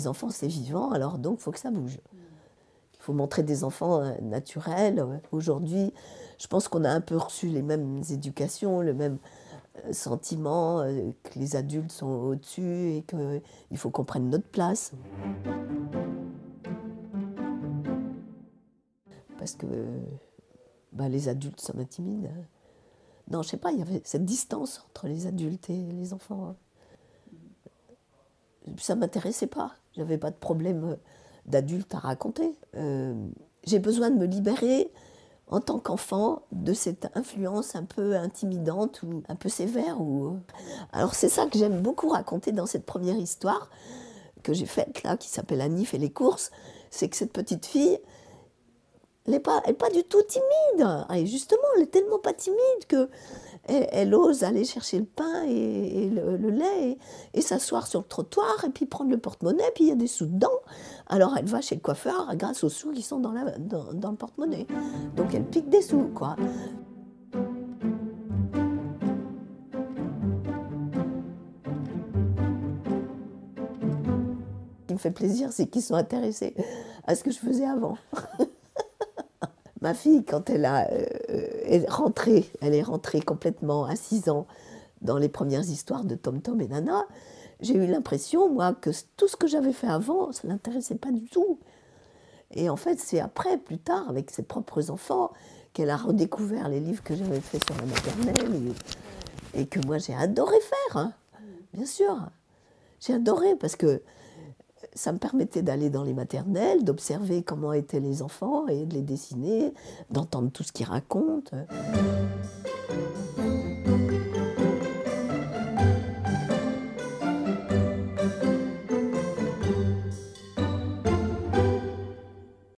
les enfants, c'est vivant, alors donc il faut que ça bouge. Il faut montrer des enfants naturels. Aujourd'hui, je pense qu'on a un peu reçu les mêmes éducations, le même sentiment que les adultes sont au-dessus et qu'il faut qu'on prenne notre place. Parce que les adultes, ça m'intimide. Non, je sais pas, il y avait cette distance entre les adultes et les enfants. Ça ne m'intéressait pas. Je n'avais pas de problème d'adulte à raconter. J'ai besoin de me libérer en tant qu'enfant de cette influence un peu intimidante ou un peu sévère. Alors c'est ça que j'aime beaucoup raconter dans cette première histoire que j'ai faite là, qui s'appelle Annie fait les courses. C'est que cette petite fille, elle n'est pas du tout timide. Et justement, elle est tellement pas timide qu'elle ose aller chercher le pain et le lait et s'asseoir sur le trottoir et puis prendre le porte-monnaie, puis il y a des sous dedans. Alors elle va chez le coiffeur grâce aux sous qui sont dans le porte-monnaie. Donc elle pique des sous, quoi. Ce qui me fait plaisir, c'est qu'ils sont intéressés à ce que je faisais avant. Ma fille, quand elle est rentrée complètement à 6 ans dans les premières histoires de Tom Tom et Nana, j'ai eu l'impression, moi, que tout ce que j'avais fait avant, ça ne l'intéressait pas du tout. Et en fait, c'est après, plus tard, avec ses propres enfants, qu'elle a redécouvert les livres que j'avais faits sur la maternelle et que moi, j'ai adoré faire, hein. Bien sûr. J'ai adoré parce que ça me permettait d'aller dans les maternelles, d'observer comment étaient les enfants et de les dessiner, d'entendre tout ce qu'ils racontent.